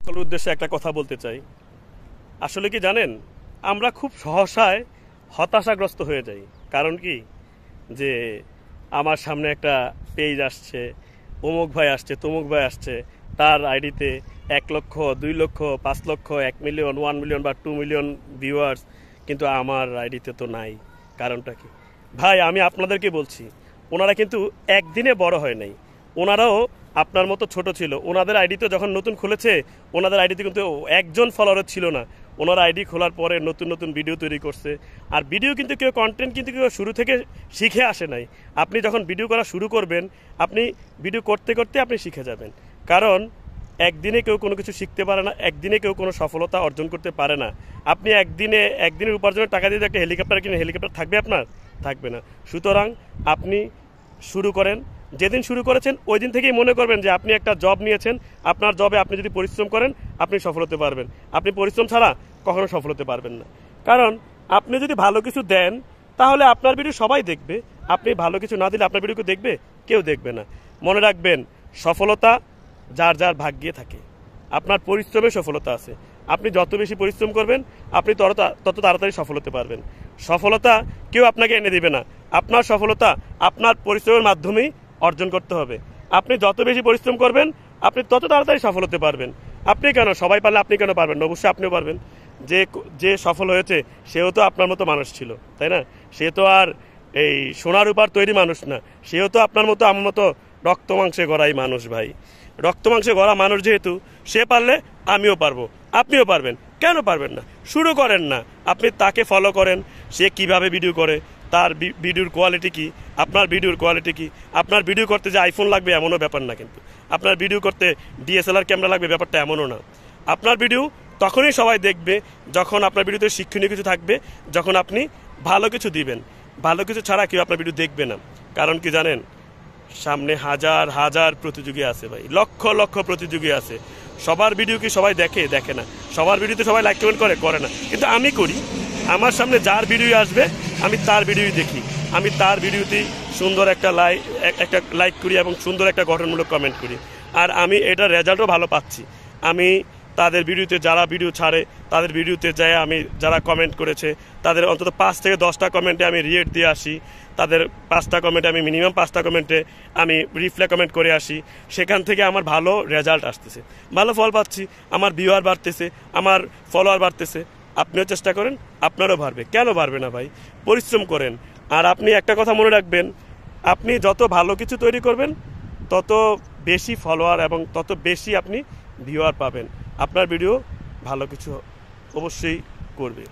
সকলের উদ্দেশ্যে একটা কথা বলতে চাই। আসলে কি জানেন, আমরা খুব সহসায় হতাশাগ্রস্ত হয়ে যাই। কারণ কি, যে আমার সামনে একটা পেজ আসছে, অমুক ভাই আসছে, তমুক ভাই আসছে, তার আইডিতে 1 লক্ষ, 2 লক্ষ, 5 লক্ষ, 1 মিলিয়ন, 1 মিলিয়ন বা 2 মিলিয়ন ভিউয়ার্স, কিন্তু আমার আইডিতে তো নাই। কারণটা কি ভাই? আমি আপনাদেরকে বলছি, ওনারা কিন্তু একদিনে বড় হয় নাই। ওনারাও আপনার মতো ছোট ছিল। ওনাদের আইডিতে যখন নতুন খুলেছে, ওনাদের আইডিতে কিন্তু একজন ফলোয়ার ছিল না। ওনারা আইডি খোলার পরে নতুন নতুন ভিডিও তৈরি করছে। আর ভিডিও কিন্তু কেউ, কন্টেন্ট কিন্তু কেউ শুরু থেকে শিখে আসে নাই। আপনি যখন ভিডিও করা শুরু করবেন, আপনি ভিডিও করতে করতে আপনি শিখে যাবেন। কারণ একদিনে কেউ কোনো কিছু শিখতে পারে না, একদিনে কেউ কোনো সফলতা অর্জন করতে পারে না। আপনি একদিনের উপার্জনের টাকা দিয়ে একটা হেলিকপ্টার কিনে, হেলিকপ্টার থাকবে আপনার? থাকবে না। সুতরাং আপনি শুরু করেন। যেদিন শুরু করেছেন ওই দিন থেকেই মনে করবেন যে আপনি একটা জব নিয়েছেন। আপনার জবে আপনি যদি পরিশ্রম করেন, আপনি সফল হতে পারবেন। আপনি পরিশ্রম ছাড়া কখনো সফল হতে পারবেন না। কারণ আপনি যদি ভালো কিছু দেন, তাহলে আপনার ভিডিও সবাই দেখবে। আপনি ভালো কিছু না দিলে আপনার ভিডিও কেউ দেখবে? কেউ দেখবে না। মনে রাখবেন, সফলতা যার যার ভাগ্যে থাকে। আপনার পরিশ্রমে সফলতা আছে। আপনি যত বেশি পরিশ্রম করবেন, আপনি তত তাড়াতাড়ি সফল হতে পারবেন। সফলতা কেউ আপনাকে এনে দিবে না। আপনার সফলতা আপনার পরিশ্রমের মাধ্যমেই অর্জন করতে হবে। আপনি যত বেশি পরিশ্রম করবেন, আপনি তত তাড়াতাড়ি সফল হতে পারবেন। আপনি কেন, সবাই পারলে আপনি কেন পারবেন না? অবশ্যই আপনিও পারবেন। যে যে সফল হয়েছে সেও তো আপনার মতো মানুষ ছিল, তাই না? সে তো আর এই সোনার উপর তৈরি মানুষ না। সেও তো আপনার মতো, আমার মতো রক্ত মাংসে গড়াই মানুষ ভাই। রক্ত মাংসে গড়া মানুষ যেহেতু, সে পারলে আমিও পারবো, আপনিও পারবেন। কেন পারবেন না? শুরু করেন না। আপনি তাকে ফলো করেন, সে কিভাবে ভিডিও করে, তার ভিডিওর কোয়ালিটি কি, আপনার ভিডিওর কোয়ালিটি কি। আপনার ভিডিও করতে যে আইফোন লাগবে এমনও ব্যাপার না, কিন্তু আপনার ভিডিও করতে ডিএসএলআর ক্যামেরা লাগবে, ব্যাপারটা এমনও না। আপনার ভিডিও তখনই সবাই দেখবে যখন আপনার ভিডিওতে শিক্ষণীয় কিছু থাকবে, যখন আপনি ভালো কিছু দিবেন। ভালো কিছু ছাড়া কেউ আপনার ভিডিও দেখবে না। কারণ কি জানেন, সামনে হাজার হাজার প্রতিযোগী আছে ভাই, লক্ষ লক্ষ প্রতিযোগী আছে। সবার ভিডিও কি সবাই দেখে? দেখে না। সবার ভিডিওতে সবাই লাইক কমেন্ট করে না। কিন্তু আমি করি। আমার সামনে যার ভিডিও আসবে, আমি তার ভিডিওই দেখি। আমি তার ভিডিওতেই সুন্দর একটা লাইক করি এবং সুন্দর একটা গঠনমূলক কমেন্ট করি। আর আমি এটার রেজাল্টও ভালো পাচ্ছি। আমি তাদের ভিডিওতে, যারা ভিডিও ছাড়ে তাদের ভিডিওতে যায়, আমি যারা কমেন্ট করেছে তাদের অন্তত 5 থেকে 10টা কমেন্টে আমি রিয়েট দিয়ে আসি। তাদের 5টা কমেন্টে আমি মিনিমাম 5টা কমেন্টে আমি রিপ্লাই কমেন্ট করে আসি। সেখান থেকে আমার ভালো রেজাল্ট আসতেছে, ভালো ফল পাচ্ছি। আমার ভিউয়ার বাড়তেছে, আমার ফলোয়ার বাড়তেছে। আপনিও চেষ্টা করেন, আপনারও বাড়বে। কেন বাড়বে না ভাই? পরিশ্রম করেন। আর আপনি একটা কথা মনে রাখবেন, আপনি যত ভালো কিছু তৈরি করবেন, তত বেশি ফলোয়ার এবং তত বেশি আপনি ভিউয়ার পাবেন। আপনার ভিডিও ভালো কিছু অবশ্যই করবে।